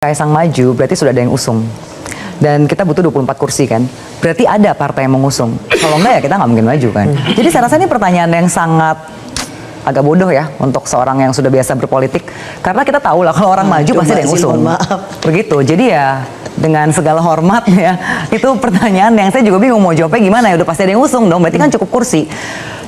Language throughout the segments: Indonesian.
Kaisang maju berarti sudah ada yang usung. Dan kita butuh 24 kursi kan. Berarti ada partai yang mengusung. Kalau enggak ya kita nggak mungkin maju kan. Jadi saya rasa ini pertanyaan yang sangat agak bodoh ya untuk seorang yang sudah biasa berpolitik. Karena kita tahu lah kalau orang maju pasti ada yang usung. Begitu. Jadi ya dengan segala hormat ya, itu pertanyaan yang saya juga bingung mau jawabnya gimana ya. Udah pasti ada yang usung dong. Berarti kan cukup kursi.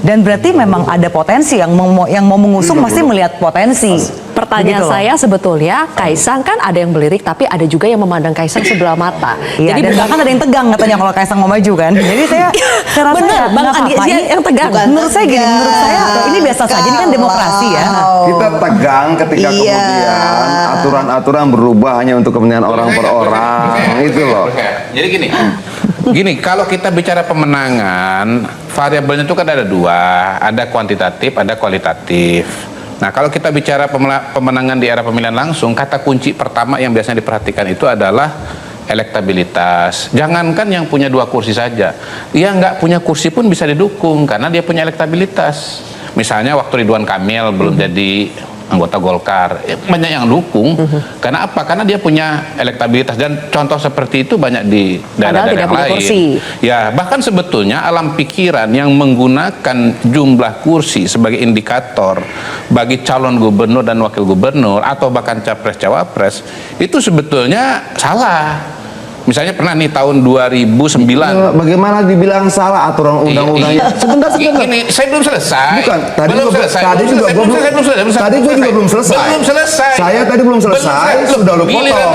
Dan berarti memang ada potensi yang mau mengusung pasti melihat potensi. Pertanyaan saya sebetulnya, Kaisang kan ada yang melirik, tapi ada juga yang memandang Kaisang sebelah mata. Iya, jadi bahkan ada yang tegang katanya kalau Kaisang mau maju kan. Jadi saya rasa bener, Bang Andi yang tegang. Menurut saya gini, menurut saya ini biasa saja. Ini kan demokrasi ya. Kita tegang ketika kemudian aturan-aturan berubah hanya untuk kepentingan orang per orang. Itu loh. Jadi gini, kalau kita bicara pemenangan, variabelnya itu kan ada dua, ada kuantitatif, ada kualitatif. Nah, kalau kita bicara pemenangan di era pemilihan langsung, kata kunci pertama yang biasanya diperhatikan itu adalah elektabilitas. Jangankan yang punya 2 kursi saja, yang nggak punya kursi pun bisa didukung karena dia punya elektabilitas. Misalnya waktu Ridwan Kamil belum jadi anggota Golkar, banyak yang dukung. Karena apa? Karena dia punya elektabilitas, dan contoh seperti itu banyak di daerah-daerah yang lain. Kursi. Ya, bahkan sebetulnya alam pikiran yang menggunakan jumlah kursi sebagai indikator bagi calon gubernur dan wakil gubernur atau bahkan capres-cawapres itu sebetulnya salah. Misalnya pernah nih tahun 2009. Bagaimana dibilang salah aturan undang-undangnya? Sebentar. Ini saya belum selesai. Bukan, tadi belum juga selesai. tadi juga belum selesai. Tadi gue juga belum selesai. Belum selesai. Saya tadi belum selesai, sudah lu potong.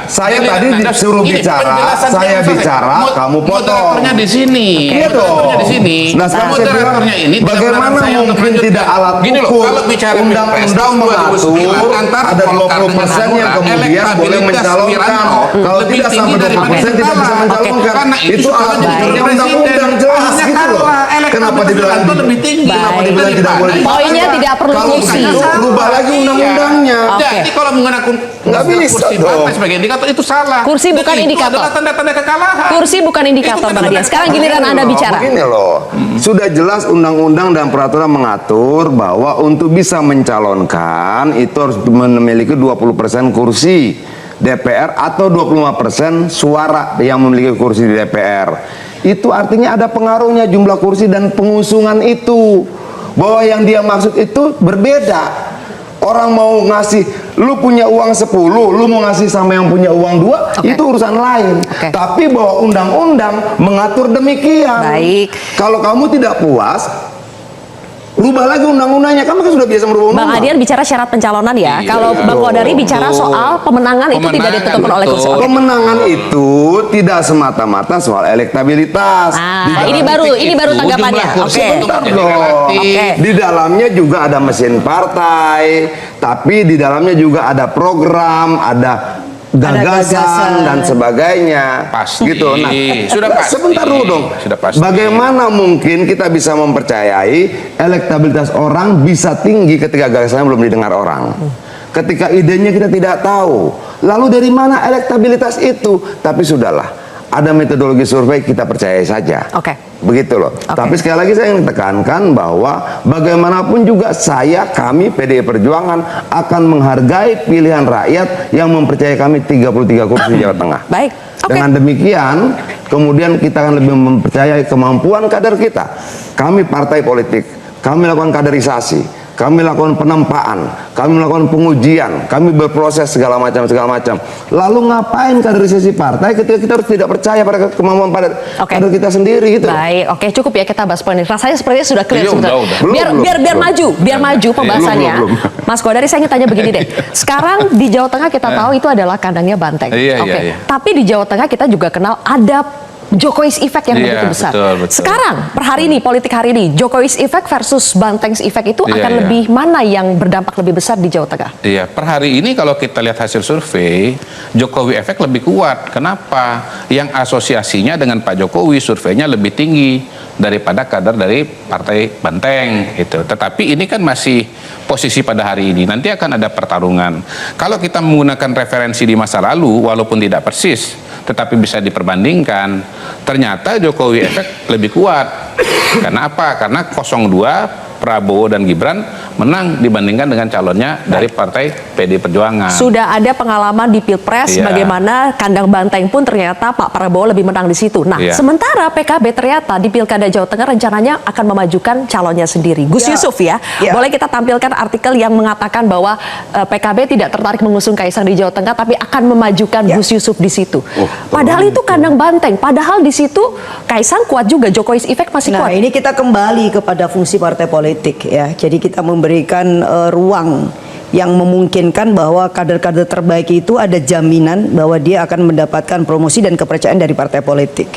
Saya tadi disuruh bicara, saya bicara, kamu potong. Moderatornya di sini. Iya dong. Di sini. Nah, sekarang saya bilang, bagaimana mungkin tidak alat ukur undang-undang mengatur ada 20% yang kemudian boleh mencalonkan. Kalau tidak sampai 20% tidak bisa mencalonkan. Itu alat ukurnya undang-undang jelas gitu loh. Kenapa dibilang lebih tinggi? Kenapa dibilang tidak boleh? Poinnya tidak perlu ngisi. Rubah lagi undang-undangnya. Jadi kalau menggunakan nggak bisa kursi dong sebagai indikator itu salah. Kursi bukan indikator. Adalah tanda-tanda kekalahan. Kursi bukan indikator, Bang Dian. Sekarang giliran Anda bicara. Begini loh, sudah jelas undang-undang dan peraturan mengatur bahwa untuk bisa mencalonkan itu harus memiliki 20% kursi DPR atau 25% suara yang memiliki kursi di DPR. Itu artinya ada pengaruhnya jumlah kursi dan pengusungan itu. Bahwa yang dia maksud itu berbeda. Orang mau ngasih, lu punya uang 10, lu mau ngasih sama yang punya uang 2, itu urusan lain. Tapi bahwa undang-undang mengatur demikian. Baik. Kalau kamu tidak puas, rubah lagi undang-undangnya. Kamu kan sudah biasa merubah undang-undang. Bang Adian bicara syarat pencalonan ya. Kalau Bang Kodari bicara soal pemenangan itu tidak ditentukan oleh kursi. Pemenangan itu tidak semata-mata soal elektabilitas. Ini baru tanggapannya. Sebentar dong. Di dalamnya juga ada mesin partai, tapi di dalamnya juga ada program, ada gagasan dan sebagainya. Pasti. Gitu. Nah, sudah pasti. Sebentar dulu dong. Sudah pasti. Bagaimana mungkin kita bisa mempercayai elektabilitas orang bisa tinggi ketika gagasannya belum didengar orang? Ketika idenya kita tidak tahu. Lalu dari mana elektabilitas itu? Tapi sudahlah. Ada metodologi survei, kita percaya saja. Begitu loh. Tapi sekali lagi saya ingin tekankan bahwa bagaimanapun juga kami PDI Perjuangan akan menghargai pilihan rakyat yang mempercayai kami 33 kursi di Jawa Tengah. Baik. Dengan demikian, kemudian kita akan lebih mempercayai kemampuan kader kita. Kami partai politik, kami lakukan kaderisasi. Kami lakukan penempaan, kami melakukan pengujian, kami berproses segala macam. Lalu ngapain kaderisasi partai ketika kita harus tidak percaya pada kemampuan kader kita sendiri gitu. Baik, cukup ya kita bahas poin ini. Rasanya sepertinya sudah clear Biar maju pembahasannya. Belum. Mas Kodari, saya ingin tanya begini deh. Sekarang di Jawa Tengah kita tahu itu adalah kandangnya Banteng. Iya. Tapi di Jawa Tengah kita juga kenal ada Jokowi's effect yang begitu besar. Betul. Sekarang, per hari ini, politik hari ini, Jokowi's effect versus Banteng's effect itu akan lebih mana yang berdampak lebih besar di Jawa Tengah? Iya, per hari ini kalau kita lihat hasil survei, Jokowi efek lebih kuat. Kenapa? Yang asosiasinya dengan Pak Jokowi surveinya lebih tinggi daripada kader dari Partai Banteng itu. Tetapi ini kan masih posisi pada hari ini. Nanti akan ada pertarungan. Kalau kita menggunakan referensi di masa lalu, walaupun tidak persis, tetapi bisa diperbandingkan, ternyata Jokowi efek lebih kuat. Karena apa? Karena 02 Prabowo dan Gibran menang dibandingkan dengan calonnya dari partai PD Perjuangan. Sudah ada pengalaman di Pilpres Iya. bagaimana kandang banteng pun ternyata Pak Prabowo lebih menang di situ. Nah, Iya. sementara PKB ternyata di Pilkada Jawa Tengah rencananya akan memajukan calonnya sendiri. Gus Ya. Yusuf ya, Ya. boleh kita tampilkan artikel yang mengatakan bahwa PKB tidak tertarik mengusung Kaisang di Jawa Tengah, tapi akan memajukan Ya. Gus Yusuf di situ. Oh, Padahal itu kandang banteng. Padahal di situ Kaisang kuat juga, Jokowi's effect masih Nah, kuat. ini kita kembali kepada fungsi partai politik ya. Jadi kita memberikan ruang yang memungkinkan bahwa kader-kader terbaik itu ada jaminan bahwa dia akan mendapatkan promosi dan kepercayaan dari partai politik.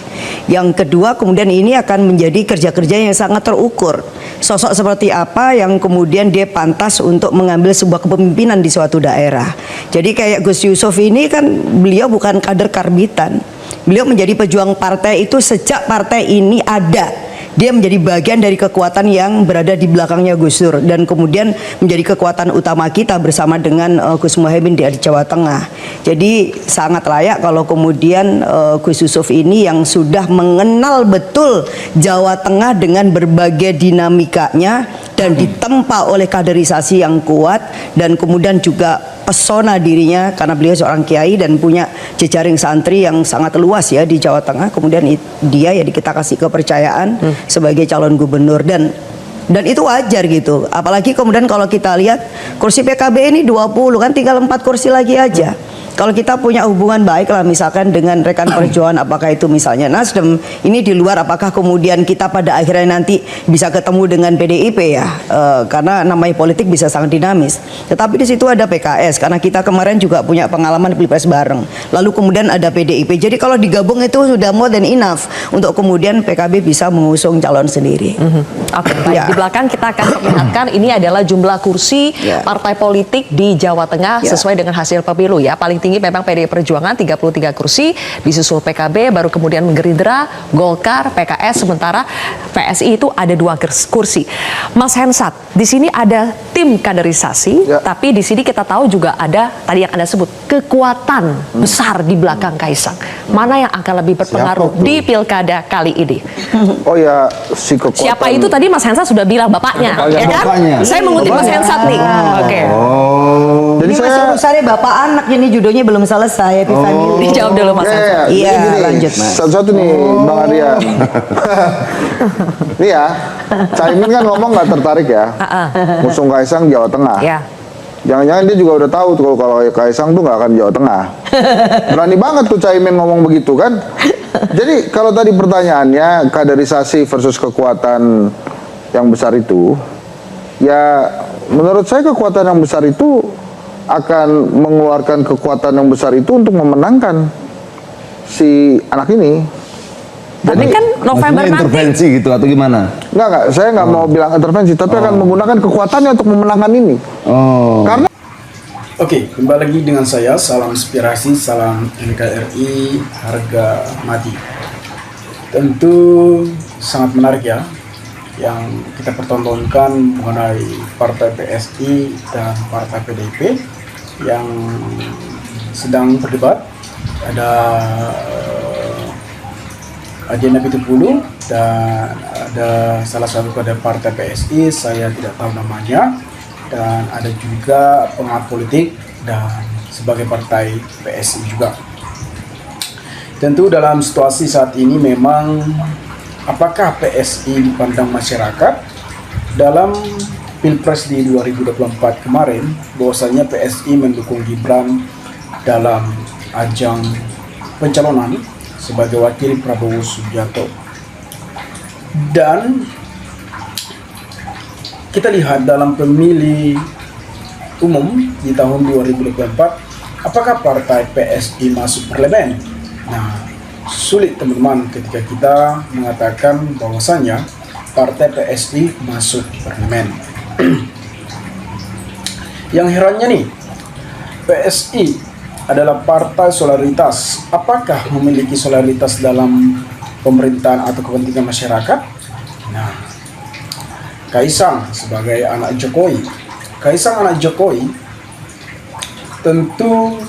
Yang kedua, kemudian ini akan menjadi kerja-kerja yang sangat terukur. Sosok seperti apa yang kemudian dia pantas untuk mengambil sebuah kepemimpinan di suatu daerah. Jadi kayak Gus Yusuf ini kan beliau bukan kader karbitan. Beliau menjadi pejuang partai itu sejak partai ini ada. Dia menjadi bagian dari kekuatan yang berada di belakangnya Gus Dur dan kemudian menjadi kekuatan utama kita bersama dengan Gus Muhaimin di Jawa Tengah. Jadi sangat layak kalau kemudian Gus Yusuf ini yang sudah mengenal betul Jawa Tengah dengan berbagai dinamikanya dan ditempa oleh kaderisasi yang kuat dan kemudian juga pesona dirinya karena beliau seorang kiai dan punya jejaring santri yang sangat luas ya di Jawa Tengah. Kemudian dia ya kita kasih kepercayaan sebagai calon gubernur dan itu wajar gitu. Apalagi kemudian kalau kita lihat kursi PKB ini 20 kan tinggal 4 kursi lagi aja. Kalau kita punya hubungan baik lah misalkan dengan rekan perjuangan, apakah itu misalnya Nasdem, ini di luar apakah kemudian kita pada akhirnya nanti bisa ketemu dengan PDIP ya, karena namanya politik bisa sangat dinamis. Tetapi di situ ada PKS karena kita kemarin juga punya pengalaman Pilpres bareng. Lalu kemudian ada PDIP. Jadi kalau digabung itu sudah more than enough untuk kemudian PKB bisa mengusung calon sendiri. Oke, baik. Ya. Di belakang kita akan perlihatkan ini adalah jumlah kursi Ya. partai politik di Jawa Tengah Ya. sesuai dengan hasil pemilu ya. Paling tinggi memang PDI Perjuangan 33 kursi, disusul PKB, baru kemudian Gerindra, Golkar, PKS, sementara PSI itu ada 2 kursi. Mas Hensat, di sini ada tim kaderisasi, Ya. tapi di sini kita tahu juga ada tadi yang Anda sebut kekuatan besar di belakang Kaisang. Mana yang akan lebih berpengaruh Siapa tuh? di pilkada kali ini? Oh ya, si kekuatan. Siapa itu tadi Mas Hensat sudah bilang bapaknya, ya kan? bapaknya. Saya mengutip Mas Hensat nih. Oke. Oh. Jadi Ini masih saya urusannya bapak anak ini judulnya belum selesai. Happy Family. Dijawab dulu Mas Hensat. ya, Iya, jadi gini, lanjut, Mas. Satu-satu nih, Bang Arya. Nih ya, Caimin kan ngomong nggak tertarik ya, ngusung Kaisang Jawa Tengah. Ya. Jangan-jangan dia juga udah tahu tuh kalau Kaisang tuh nggak akan Jawa Tengah. Berani banget tuh Caimin ngomong begitu kan. Jadi kalau tadi pertanyaannya kaderisasi versus kekuatan yang besar itu, ya menurut saya kekuatan yang besar itu akan mengeluarkan kekuatan yang besar itu untuk memenangkan si anak ini. Tapi kan November Maksudnya nanti. intervensi gitu atau gimana? Enggak, saya nggak mau bilang intervensi, tapi akan menggunakan kekuatannya untuk memenangkan ini. Oh. Karena Oke, kembali lagi dengan saya. Salam inspirasi, salam NKRI, harga mati. Tentu sangat menarik ya, yang kita pertontonkan mengenai partai PSI dan partai PDIP yang sedang berdebat. Ada Adina Pitupulu dan ada salah satu kader partai PSI, saya tidak tahu namanya, dan ada juga pengamat politik dan sebagai partai PSI juga. Tentu dalam situasi saat ini memang apakah PSI dipandang masyarakat dalam Pilpres di 2024 kemarin bahwasanya PSI mendukung Gibran dalam ajang pencalonan sebagai wakil Prabowo Subianto. Dan kita lihat dalam pemilih umum di tahun 2024, apakah partai PSI masuk parlemen? Nah, sulit teman-teman ketika kita mengatakan bahwasanya partai PSI masuk parlemen. Yang herannya nih, PSI adalah partai solidaritas. Apakah memiliki solidaritas dalam pemerintahan atau kepentingan masyarakat? Nah, Kaisang sebagai anak Jokowi, Kaisang anak Jokowi tentu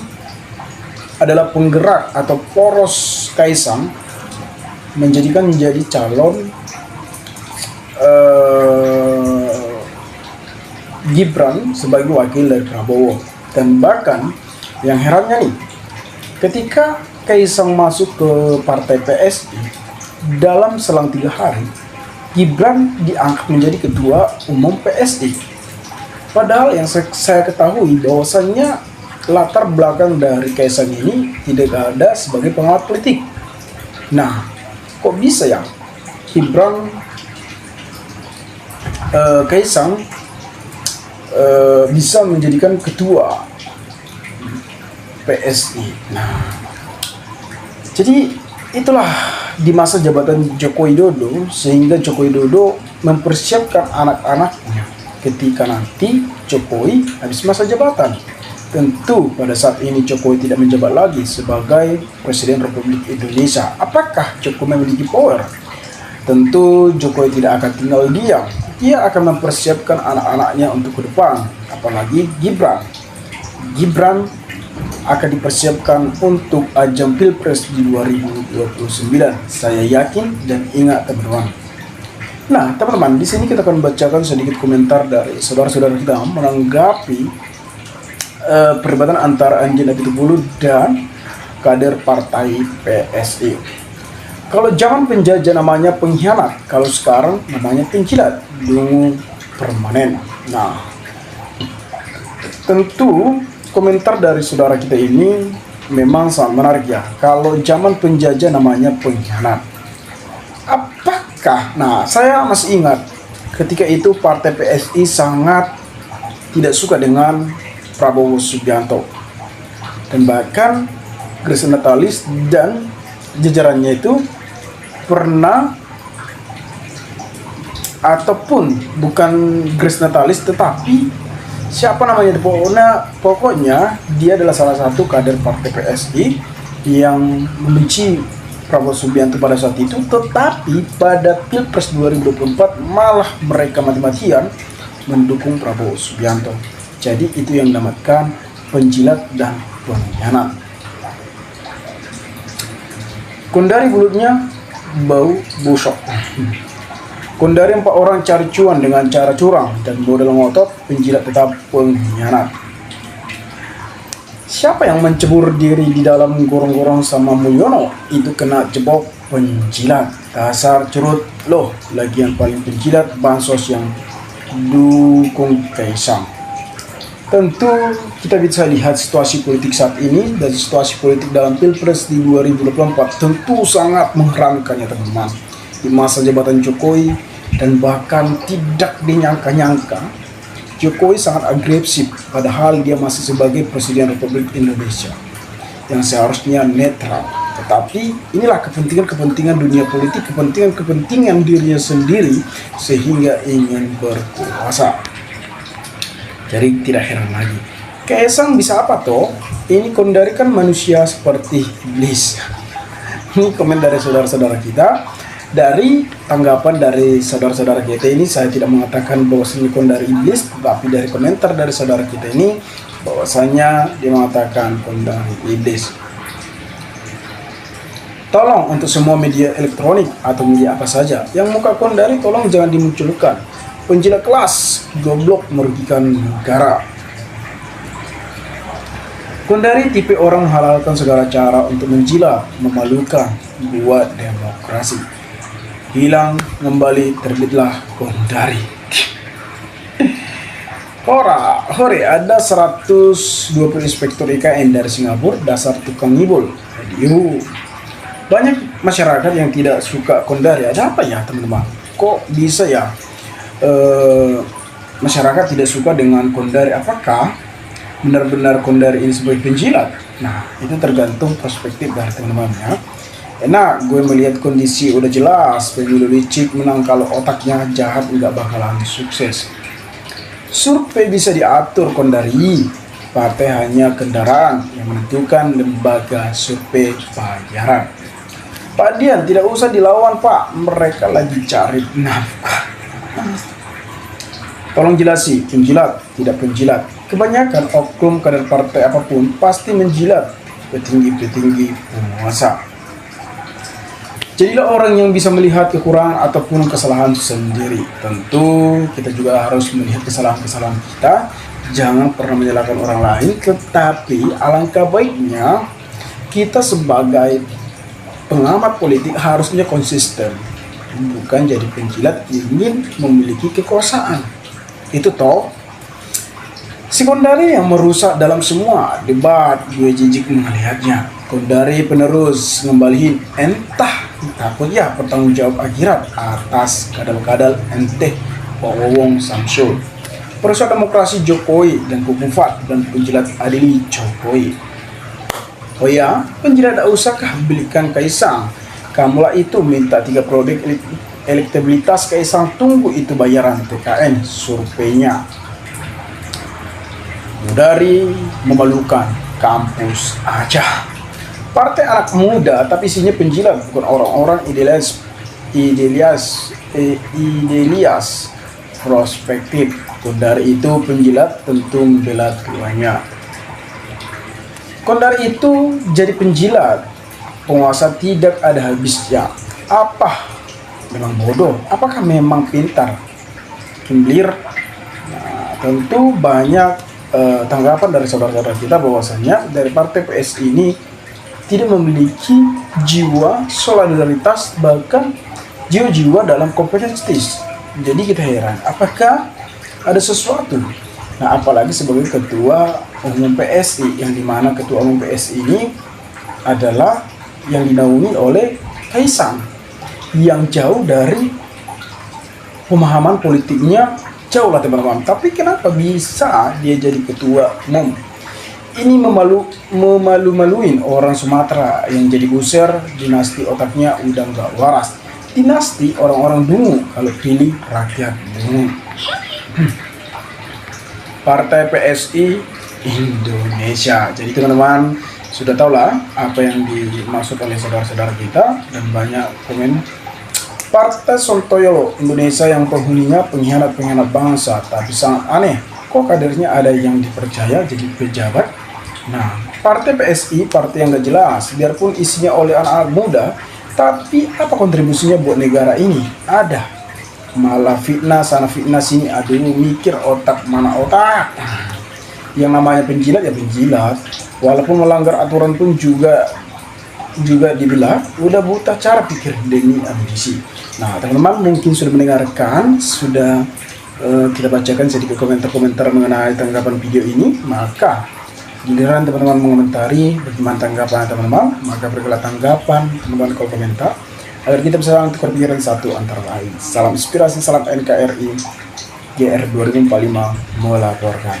adalah penggerak atau poros Kaisang menjadi calon Gibran sebagai wakil dari Prabowo. Dan bahkan yang herannya nih, ketika Kaisang masuk ke partai PSI, dalam selang 3 hari Gibran diangkat menjadi ketua umum PSI. Padahal yang saya ketahui bahwasannya latar belakang dari Kaisang ini tidak ada sebagai pengawat politik. Nah, kok bisa ya Gibran Kaisang bisa menjadikan ketua PSI. Nah, jadi itulah di masa jabatan Joko Widodo, sehingga Joko Widodo mempersiapkan anak-anaknya ketika nanti Jokowi habis masa jabatan. Tentu pada saat ini Jokowi tidak menjabat lagi sebagai Presiden Republik Indonesia. Apakah Jokowi memiliki power? Tentu Jokowi tidak akan tinggal diam. Dia akan mempersiapkan anak-anaknya untuk ke depan. Apalagi Gibran akan dipersiapkan untuk ajang Pilpres di 2029. Saya yakin dan ingat teman-teman. Nah, teman-teman, di sini kita akan membacakan sedikit komentar dari saudara-saudara kita menanggapi perdebatan antara Anjing Apitupulu dan kader partai PSI. Kalau zaman penjajah namanya pengkhianat, kalau sekarang namanya penjilat, dungu permanen. Nah, tentu komentar dari saudara kita ini memang sangat menarik ya. Kalau zaman penjajah namanya pengkhianat. Apakah? Nah, saya masih ingat ketika itu partai PSI sangat tidak suka dengan Prabowo Subianto. Dan bahkan Grace Natalis dan jajarannya itu pernah, ataupun bukan Grace Natalis tetapi siapa namanya, pokoknya dia adalah salah satu kader partai PSI yang membenci Prabowo Subianto pada saat itu, tetapi pada Pilpres 2024 malah mereka mati-matian mendukung Prabowo Subianto. Jadi itu yang dinamakan penjilat dan pengkhianat. Kondari mulutnya bau busuk. Kondari 4 orang cari cuan dengan cara curang dan modal ngotot, penjilat tetap pengkhianat. Siapa yang mencebur diri di dalam gorong-gorong sama Mulyono itu kena jebok penjilat. Dasar curut loh, lagi yang paling penjilat bansos yang dukung Kaisang. Tentu kita bisa lihat situasi politik saat ini dan situasi politik dalam Pilpres di 2024 tentu sangat mengherankan ya teman-teman. Di masa jabatan Jokowi dan bahkan tidak dinyangka-nyangka Jokowi sangat agresif padahal dia masih sebagai Presiden Republik Indonesia yang seharusnya netral. Tetapi inilah kepentingan-kepentingan dunia politik, kepentingan dirinya sendiri sehingga ingin berkuasa. Jadi tidak heran lagi. Kaisang bisa apa toh? Ini Kondari kan manusia seperti iblis. Ini komen dari saudara-saudara kita. Dari tanggapan dari saudara-saudara kita ini, saya tidak mengatakan bahwa Kondari iblis, tapi dari komentar dari saudara kita ini bahwasanya dia mengatakan Kondari iblis. Tolong untuk semua media elektronik atau media apa saja yang muka Kondari tolong jangan dimunculkan. Penjilat kelas, goblok, merugikan negara. Kondari tipe orang menghalalkan segala cara untuk menjilat, memalukan, buat demokrasi. Hilang, kembali, terbitlah Kondari. Hore, ada 120 inspektur IKN dari Singapura, dasar tukang ngibul. Banyak masyarakat yang tidak suka Kondari. Ada apa ya teman-teman? Kok bisa ya masyarakat tidak suka dengan Kondari? Apakah benar-benar Kondari ini sebagai penjilat? Nah, itu tergantung perspektif dari teman-teman ya. Enak, gue melihat kondisi udah jelas pemilu licik menang kalau otaknya jahat nggak bakalan sukses. Survei bisa diatur Kondari, partai hanya kendaraan yang menentukan lembaga survei bayaran. Pak Dian tidak usah dilawan Pak, mereka lagi cari nafkah. Tolong jelasi, penjilat, tidak penjilat. Kebanyakan oknum kader partai apapun pasti menjilat petinggi-petinggi penguasa. Jadilah orang yang bisa melihat kekurangan ataupun kesalahan sendiri. Tentu kita juga harus melihat kesalahan-kesalahan kita. Jangan pernah menyalahkan orang lain, tetapi alangkah baiknya kita sebagai pengamat politik harusnya konsisten. Bukan jadi penjilat ingin memiliki kekuasaan. Itu toh. Si Kondari yang merusak dalam semua debat, gue jijik melihatnya. Kondari penerus ngembaliin entah takut ya bertanggung jawab akhirat atas kadal-kadal enteh Wawong Samsul. Perusahaan demokrasi Jokowi dan Kukufat dan penjilat Adili Jokowi. Oh ya, penjilat tak usahkah belikan Kaisang. Kamulah itu minta 3 produk elektabilitas Kaisang, tunggu itu bayaran TKN surveinya. Dari memalukan kampus aja. Partai anak muda tapi isinya penjilat, bukan orang-orang idealias prospektif. Kondari itu penjilat tentu membela tuanya. Kondari itu jadi penjilat, penguasa tidak ada habisnya. Apa memang bodoh? Apakah memang pintar? Kimblir. Nah, tentu banyak tanggapan dari saudara-saudara kita bahwasanya dari partai PSI ini tidak memiliki jiwa solidaritas, bahkan jiwa-jiwa dalam kompetitif. Jadi kita heran, apakah ada sesuatu? Nah, apalagi sebagai ketua umum PSI, yang dimana ketua umum PSI ini adalah yang dinaungi oleh Kaisang, yang jauh dari pemahaman politiknya jauh lah teman-teman. Tapi kenapa bisa dia jadi ketua umum? Ini memalu-maluin orang Sumatera yang jadi user, dinasti otaknya udah nggak waras. Dinasti orang-orang dungu, kalau pilih rakyat dungu. Partai PSI Indonesia. Jadi teman-teman sudah tahu lah apa yang dimaksud oleh saudara-saudara kita, dan banyak komen. Partai Sontoyolo Indonesia yang penghuninya pengkhianat bangsa, tapi sangat aneh. Kok kadernya ada yang dipercaya jadi pejabat? Nah, partai PSI partai yang gak jelas, biarpun isinya oleh anak-anak muda, tapi apa kontribusinya buat negara ini? Ada. Malah fitnah sana fitnah sini, aduh mikir otak mana otak. Yang namanya penjilat ya penjilat, walaupun melanggar aturan pun juga dibilang udah buta cara pikir demi ambisi. Nah, teman-teman mungkin sudah mendengarkan, sudah kita bacakan sedikit komentar-komentar mengenai tanggapan video ini. Maka giliran teman-teman mengomentari bagaimana tanggapan teman-teman, maka berikanlah tanggapan teman-teman kolom komentar agar kita bisa saling tukar pikiran satu antara lain. Salam inspirasi, salam NKRI, GR 2045 melaporkan.